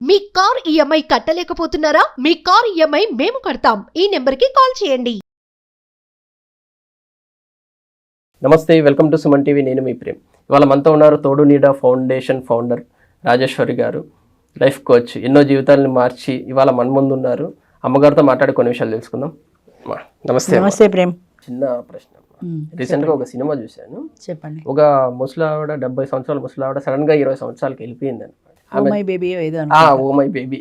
మీ car EMI కట్టలేకపోతున్నారా? మీ car EMI మేము కడతాం. ఈ నెంబర్కి కాల్ చేయండి. నమస్తే, వెల్కమ్ టు సుమన్ టీవీ. నేను మీ ప్రేమ్. ఇవాళ మనతో ఉన్నారు తోడు నీడ ఫౌండేషన్ ఫౌండర్ రాజేశ్వరి గారు, లైఫ్ కోచ్. ఎన్నో జీవితాలను మార్చి ఇవాళ మన ముందు ఉన్నారు. అమ్మగారితో మాట్లాడి కొన్ని విషయాలు తెలుసుకుందాం. నమస్తే. నమస్తే ప్రేమ్. చిన్న ప్రశ్న. రీసెంట్గా ఒక సినిమా చూశాను. చెప్పండి. ఒక ముసలావిడ, 70 సంవత్సరాల ముసలావిడ సడన్ గా 20 సంవత్సరాలకి వెళ్ళిపోయింది అనమాట. Oh my baby.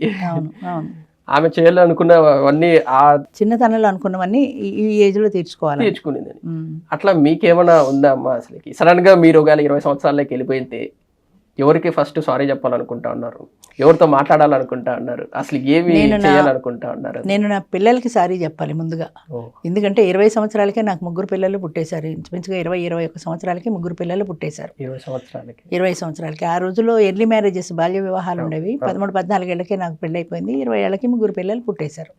ఆమె చేయాలనుకున్నవన్నీ ఆ చిన్నతనంలో అనుకున్నవన్నీ ఈ ఏజ్ లో తీర్చుకునేది. అట్లా మీకేమైనా ఉందా అమ్మా? అసలు సడన్ గా మీరు ఒకవేళ 20 సంవత్సరాలకి వెళ్ళిపోయితే ఎవరికి ఫస్ట్ సారీ చెప్పాలనుకుంటా ఉన్నారు? ఎవరితో మాట్లాడాలనుకుంటా ఉన్నారు? అసలు ఏమి చేయాలనుకుంటా ఉన్నారు? నేను నా పిల్లలకి సారీ చెప్పాలి ముందుగా. ఎందుకంటే 20 సంవత్సరాలకే నాకు 3 పిల్లలు పుట్టేశారు. ఇంచుమించుగా 21 సంవత్సరాలకి 3 పిల్లలు పుట్టేశారు. 20 సంవత్సరాలకి. ఆ రోజుల్లో ఎర్లీ మ్యారేజెస్, బాల్య వివాహాలు ఉండేవి. 13-14 ఏళ్ళకే నాకు పెళ్ళి అయిపోయింది. 20 ఏళ్ళకి 3 పిల్లలు పుట్టేశారు.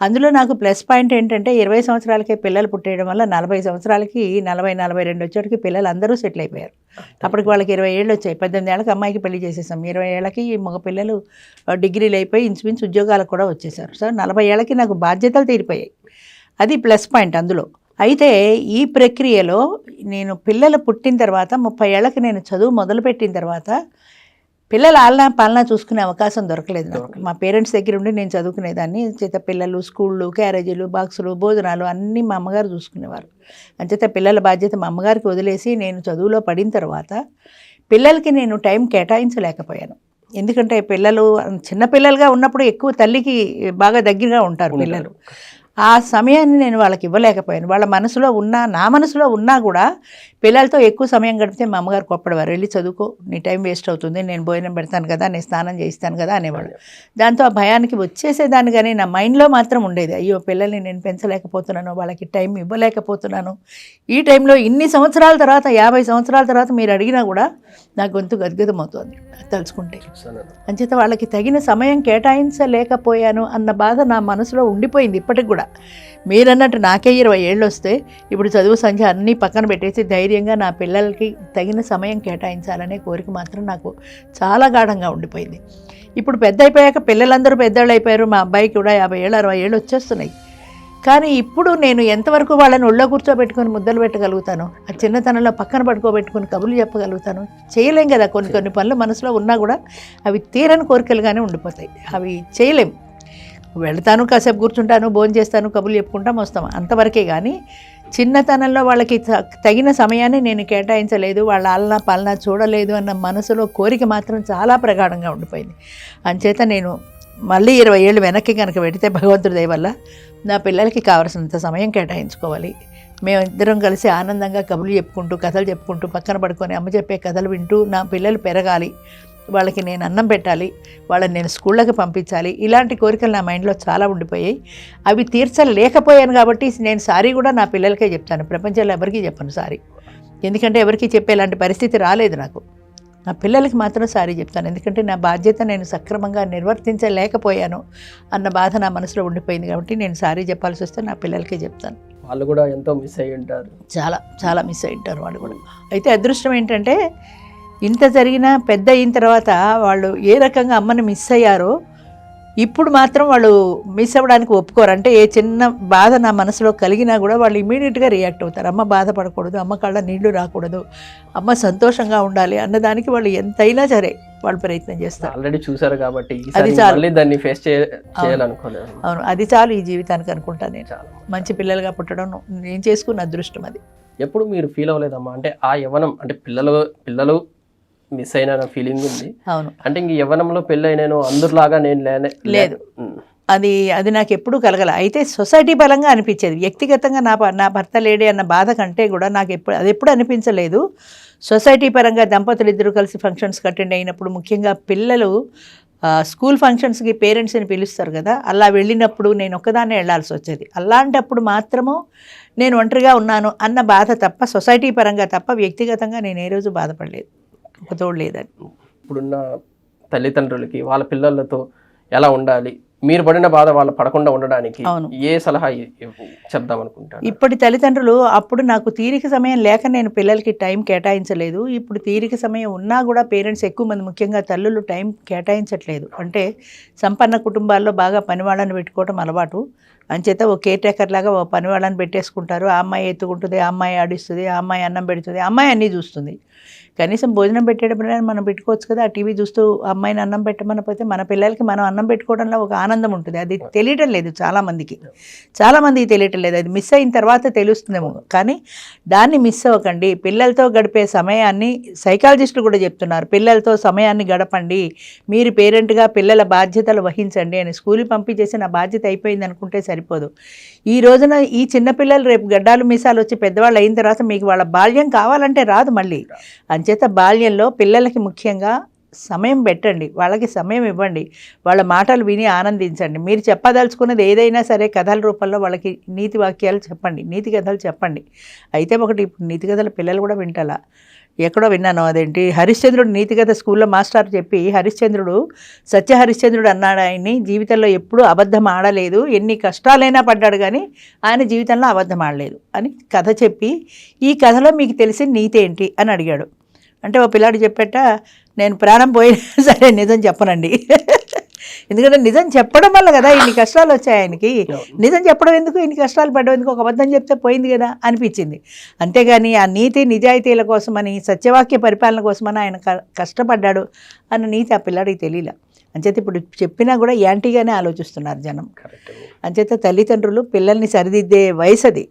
అందులో నాకు ప్లస్ పాయింట్ ఏంటంటే 20 సంవత్సరాలకే పిల్లలు పుట్టేయడం వల్ల 40 సంవత్సరాలకి 40-42 వచ్చేటికి పిల్లలు అందరూ సెటిల్ అయిపోయారు. అప్పటికి వాళ్ళకి 20 ఏళ్ళు వచ్చాయి. 18 ఏళ్ళకి అమ్మాయికి పెళ్లి చేసేసాం. 20 ఏళ్ళకి మగ పిల్లలు డిగ్రీలు అయిపోయి ఇంచుమించు ఉద్యోగాలకు కూడా వచ్చేసారు. సో 40 ఏళ్ళకి నాకు బాధ్యతలు తీరిపోయాయి. అది ప్లస్ పాయింట్ అందులో. అయితే ఈ ప్రక్రియలో నేను పిల్లలు పుట్టిన తర్వాత 30 ఏళ్ళకి నేను చదువు మొదలుపెట్టిన తర్వాత పిల్లల ఆలనా పాలనా చూసుకునే అవకాశం దొరకలేదు నాకు. మా పేరెంట్స్ దగ్గర ఉండి నేను చదువుకునేదాన్ని. చేత పిల్లలు, స్కూళ్ళు, క్యారేజీలు, బాక్సులు, భోజనాలు అన్నీ మా అమ్మగారు చూసుకునేవారు. అంచేత పిల్లల బాధ్యత మా అమ్మగారికి వదిలేసి నేను చదువులో పడిన తర్వాత పిల్లలకి నేను టైం కేటాయించలేకపోయాను. ఎందుకంటే పిల్లలు చిన్నపిల్లలుగా ఉన్నప్పుడు ఎక్కువ తల్లికి బాగా దగ్గరగా ఉంటారు పిల్లలు. ఆ సమయాన్ని నేను వాళ్ళకి ఇవ్వలేకపోయాను. వాళ్ళ మనసులో ఉన్నా, నా మనసులో ఉన్నా కూడా పిల్లలతో ఎక్కువ సమయం గడిపితే మా అమ్మగారు కోప్పడేవారు. వెళ్ళి చదువుకో, నీ టైం వేస్ట్ అవుతుంది, నేను భోజనం పెడతాను కదా, నేను స్నానం చేయిస్తాను కదా అనేవాళ్ళు. దాంతో ఆ భయానికి వచ్చేసేదాన్ని. కానీ నా మైండ్లో మాత్రం ఉండేది, అయ్యో పిల్లల్ని నేను పెంచలేకపోతున్నాను, వాళ్ళకి టైం ఇవ్వలేకపోతున్నాను. ఈ టైంలో ఇన్ని సంవత్సరాల తర్వాత, 50 సంవత్సరాల తర్వాత మీరు అడిగినా కూడా నా గొంతు గద్గదమవుతుంది తలుచుకుంటే. అంచేత వాళ్ళకి తగిన సమయం కేటాయించలేకపోయాను అన్న బాధ నా మనసులో ఉండిపోయింది ఇప్పటికి కూడా. మీరన్నట్టు నాకే 20 ఏళ్ళు వస్తే ఇప్పుడు చదువు సంఖ్య అన్నీ పక్కన పెట్టేసి ధైర్యంగా నా పిల్లలకి తగిన సమయం కేటాయించాలనే కోరిక మాత్రం నాకు చాలా గాఢంగా ఉండిపోయింది. ఇప్పుడు పెద్ద అయిపోయాక పిల్లలందరూ పెద్దవాళ్ళు అయిపోయారు. మా అబ్బాయికి కూడా 50 ఏళ్ళు 60 ఏళ్ళు వచ్చేస్తున్నాయి. కానీ ఇప్పుడు నేను ఎంతవరకు వాళ్ళని ఒళ్ళో కూర్చోబెట్టుకొని ముద్దలు పెట్టగలుగుతాను, ఆ చిన్నతనంలో పక్కన పడుకోబెట్టుకుని కబుర్లు చెప్పగలుగుతాను? చేయలేం కదా. కొన్ని పనులు మనసులో ఉన్నా కూడా అవి తీరని కోరికలుగానే ఉండిపోతాయి. అవి చేయలేం. వెళ్తాను, కాసేపు కూర్చుంటాను, భోజనం చేస్తాను, కబుర్లు చెప్పుకుంటాం, వస్తాం, అంతవరకే. కానీ చిన్నతనంలో వాళ్ళకి తగిన సమయాన్ని నేను కేటాయించలేదు, వాళ్ళ ఆలనా పాలనా చూడలేదు అన్న మనసులో కోరిక మాత్రం చాలా ప్రగాఢంగా ఉండిపోయింది. అంచేత నేను మళ్ళీ 20 ఏళ్ళు వెనక్కి కనుక పెడితే భగవంతుడి దయ వల్ల నా పిల్లలకి కావలసినంత సమయం కేటాయించుకోవాలి. మేమిద్దరం కలిసి ఆనందంగా కబుర్లు చెప్పుకుంటూ, కథలు చెప్పుకుంటూ, పక్కన పడుకొని అమ్మ చెప్పే కథలు వింటూ నా పిల్లలు పెరగాలి, వాళ్ళకి నేను అన్నం పెట్టాలి, వాళ్ళని నేను స్కూళ్ళకి పంపించాలి. ఇలాంటి కోరికలు నా మైండ్లో చాలా ఉండిపోయాయి. అవి తీర్చలేకపోయాను కాబట్టి నేను సారీ కూడా నా పిల్లలకే చెప్తాను. ప్రపంచంలో ఎవరికీ చెప్పను సారీ. ఎందుకంటే ఎవరికీ చెప్పేలాంటి పరిస్థితి రాలేదు నాకు. నా పిల్లలకి మాత్రం సారీ చెప్తాను. ఎందుకంటే నా బాధ్యత నేను సక్రమంగా నిర్వర్తించలేకపోయాను అన్న బాధ నా మనసులో ఉండిపోయింది కాబట్టి నేను సారీ చెప్పాల్సి వస్తే నా పిల్లలకే చెప్తాను. వాళ్ళు కూడా ఎంతో మిస్ అయ్యి ఉంటారు. చాలా చాలా మిస్ అయ్యి ఉంటారు వాళ్ళు కూడా. అయితే అదృష్టం ఏంటంటే ఇంత జరిగినా పెద్ద అయిన తర్వాత వాళ్ళు ఏ రకంగా అమ్మని మిస్ అయ్యారో ఇప్పుడు మాత్రం వాళ్ళు మిస్ అవ్వడానికి ఒప్పుకోరు. అంటే ఏ చిన్న బాధ నా మనసులో కలిగినా కూడా వాళ్ళు ఇమీడియట్గా రియాక్ట్ అవుతారు. అమ్మ బాధపడకూడదు, అమ్మ కళ్ళ నీళ్లు రాకూడదు, అమ్మ సంతోషంగా ఉండాలి అన్నదానికి వాళ్ళు ఎంతైనా సరే వాళ్ళు ప్రయత్నం చేస్తారు. ఆల్రెడీ చూసారు కాబట్టి అది చాలు. దాన్ని ఫేస్ చేయాలనుకోలేదు. అవును, అది చాలు ఈ జీవితానికి అనుకుంటా. నేను మంచి పిల్లలుగా పుట్టడం నేను చేసుకున్న అదృష్టం అది. ఎప్పుడు మీరు ఫీల్ అవ్వలేదమ్మా? అంటే ఆ యవ్వనం, అంటే పిల్లలు మిస్ అయిన ఫీలింగ్ ఉంది. అవును. అంటే ఇంక యవ్వనంలో పెళ్ళి అయినాను అందరిలాగా నేను లేదు, అది నాకు ఎప్పుడూ కలగల. అయితే సొసైటీ పరంగా అనిపించేది. వ్యక్తిగతంగా నా భర్త లేడే అన్న బాధ కంటే కూడా నాకు ఎప్పుడు అనిపించలేదు. సొసైటీ పరంగా దంపతులు ఇద్దరు కలిసి ఫంక్షన్స్కి అటెండ్ అయినప్పుడు, ముఖ్యంగా పిల్లలు స్కూల్ ఫంక్షన్స్కి పేరెంట్స్ని పిలుస్తారు కదా, అలా వెళ్ళినప్పుడు నేను ఒక్కదాన్నే వెళ్లాల్సి వచ్చేది. అలాంటప్పుడు మాత్రము నేను ఒంటరిగా ఉన్నాను అన్న బాధ తప్ప, సొసైటీ పరంగా తప్ప వ్యక్తిగతంగా నేను ఏ రోజు బాధపడలేదు. ఒక తోడు లేదని. ఇప్పుడున్న తల్లిదండ్రులకి వాళ్ళ పిల్లలతో ఎలా ఉండాలి, మీరు పడిన బాధ వాళ్ళు పడకుండా ఉండడానికి అవును. ఏ సలహా చెప్దాం అనుకుంటాను? ఇప్పటి తల్లిదండ్రులు అప్పుడు నాకు తీరిక సమయం లేక నేను పిల్లలకి టైం కేటాయించలేదు. ఇప్పుడు తీరిక సమయం ఉన్నా కూడా పేరెంట్స్ ఎక్కువ మంది ముఖ్యంగా తల్లులు టైం కేటాయించట్లేదు. అంటే సంపన్న కుటుంబాల్లో బాగా పనివాళ్ళని పెట్టుకోవడం అలవాటు. అంచేత ఓ కేర్ టేకర్ లాగా ఓ పనివాళ్ళని పెట్టేసుకుంటారు. ఆ అమ్మాయి ఎత్తుకుంటుంది, ఆ అమ్మాయి ఆడిస్తుంది, ఆ అమ్మాయి అన్నం పెడుతుంది, ఆ అమ్మాయి అన్నీ చూస్తుంది. కనీసం భోజనం పెట్టేటప్పుడైనా మనం పెట్టుకోవచ్చు కదా. ఆ టీవీ చూస్తూ అమ్మాయిని అన్నం పెట్టమనకపోతే మన పిల్లలకి మనం అన్నం పెట్టుకోవడంలో ఒక ఆనందం ఉంటుంది. అది తెలియటం లేదు చాలామందికి తెలియటం లేదు. అది మిస్ అయిన తర్వాత తెలుస్తుందేమో, కానీ దాన్ని మిస్ అవ్వకండి. పిల్లలతో గడిపే సమయాన్ని సైకాలజిస్టులు కూడా చెప్తున్నారు, పిల్లలతో సమయాన్ని గడపండి, మీరు పేరెంట్గా పిల్లల బాధ్యతలు వహించండి అని. స్కూల్కి పంపించేసి నా బాధ్యత అయిపోయింది అనుకుంటే సరిపోదు. ఈ రోజున ఈ చిన్నపిల్లలు రేపు గడ్డాలు మీసాలు వచ్చి పెద్దవాళ్ళు అయిన తర్వాత మీకు వాళ్ళ బాల్యం కావాలంటే రాదు మళ్ళీ. అంచేత బాల్యంలో పిల్లలకి ముఖ్యంగా సమయం పెట్టండి, వాళ్ళకి సమయం ఇవ్వండి, వాళ్ళ మాటలు విని ఆనందించండి. మీరు చెప్పదలుచుకున్నది ఏదైనా సరే కథల రూపంలో వాళ్ళకి నీతి వాక్యాలు చెప్పండి, నీతి కథలు చెప్పండి. అయితే ఒకటి, ఇప్పుడు నీతి కథలు పిల్లలు కూడా వింటాలా? ఎక్కడో విన్నాను, అదేంటి హరిశ్చంద్రుడు నీతి కథ స్కూల్లో మాస్టర్ చెప్పి, హరిశ్చంద్రుడు సత్య హరిశ్చంద్రుడు అన్నాడు ఆయన్ని, జీవితంలో ఎప్పుడూ అబద్ధం ఆడలేదు, ఎన్ని కష్టాలైనా పడ్డాడు కానీ ఆయన జీవితంలో అబద్ధం ఆడలేదు అని కథ చెప్పి, ఈ కథలో మీకు తెలిసిన నీతి ఏంటి అని అడిగాడు. అంటే ఓ పిల్లాడు చెప్పేట, నేను ప్రాణం పోయినా సరే నిజం చెప్పనండి. ఎందుకంటే నిజం చెప్పడం వల్ల కదా ఇన్ని కష్టాలు వచ్చాయి ఆయనకి. నిజం చెప్పడం ఎందుకు, ఇన్ని కష్టాలు పడ్డం ఎందుకు, ఒక అబద్ధం చెప్తే పోయింది కదా అనిపించింది. అంతేగాని ఆ నీతి నిజాయితీల కోసమని, సత్యవాక్య పరిపాలన కోసమని ఆయన కష్టపడ్డాడు అన్న నీతి ఆ పిల్లాడికి తెలియలే. అంచేత ఇప్పుడు చెప్పినా కూడా యాంటీగానే ఆలోచిస్తున్నారు జనం. అంచేత తల్లిదండ్రులు పిల్లల్ని సరిదిద్దే వయసు అది,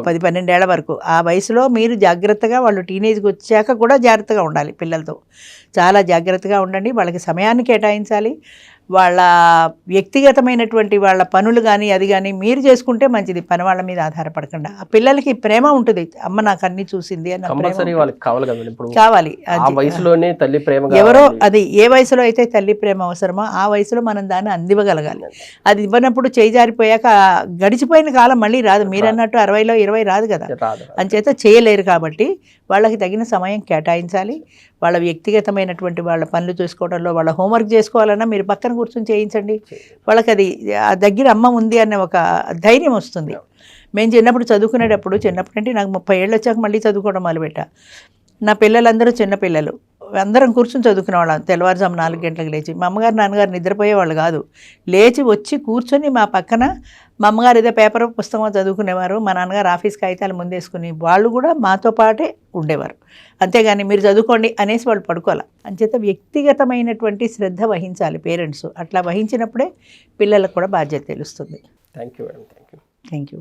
10-12 ఏళ్ల వరకు. ఆ వయసులో మీరు జాగ్రత్తగా, వాళ్ళు టీనేజ్కి వచ్చాక కూడా జాగ్రత్తగా ఉండాలి పిల్లలతో. చాలా జాగ్రత్తగా ఉండండి, వాళ్ళకి సమయాన్ని కేటాయించాలి. వాళ్ళ వ్యక్తిగతమైనటువంటి వాళ్ళ పనులు కానీ అది కానీ మీరు చేసుకుంటే మంచిది, పని వాళ్ళ మీద ఆధారపడకుండా. ఆ పిల్లలకి ప్రేమ ఉంటుంది, అమ్మ నాకు అన్ని చూసింది అని కావాలి. ఎవరో అది ఏ వయసులో అయితే తల్లి ప్రేమ అవసరమో ఆ వయసులో మనం దాన్ని అందివ్వగలగాలి. అది ఇవ్వనప్పుడు చేయి జారిపోయాక గడిచిపోయిన కాలం మళ్ళీ రాదు. మీరు అన్నట్టు 60లో 20 రాదు కదా, అంచేత చేయలేరు. కాబట్టి వాళ్ళకి తగిన సమయం కేటాయించాలి. వాళ్ళ వ్యక్తిగతమైనటువంటి వాళ్ళ పనులు చూసుకోవడంలో, వాళ్ళ హోంవర్క్ చేసుకోవాలన్నా మీరు పక్కన కూర్చొని చేయించండి. వాళ్ళకి అది ఆ దగ్గర అమ్మ ఉంది అనే ఒక ధైర్యం వస్తుంది. మేము చిన్నప్పుడు అంటే నాకు 30 ఏళ్ళు వచ్చాక మళ్ళీ చదువుకోవడం మొదలుపెట్టా. నా పిల్లలందరూ చిన్నపిల్లలు, అందరం కూర్చొని చదువుకునే వాళ్ళం. తెల్లవారుజాము 4 గంటలకు లేచి, మా అమ్మగారు నాన్నగారు నిద్రపోయేవాళ్ళు కాదు, లేచి వచ్చి కూర్చొని మా పక్కన, మా అమ్మగారు ఏదో పేపర్ పుస్తకం చదువుకునేవారు, మా నాన్నగారు ఆఫీస్ కాగితాలు ముందేసుకుని వాళ్ళు కూడా మాతో పాటే ఉండేవారు. అంతేగాని మీరు చదువుకోండి అనేసి వాళ్ళు పడుకోవాలి. అంచేత వ్యక్తిగతమైనటువంటి శ్రద్ధ వహించాలి పేరెంట్స్. అట్లా వహించినప్పుడే పిల్లలకు కూడా బాధ్యత తెలుస్తుంది. Thank you. Thank you.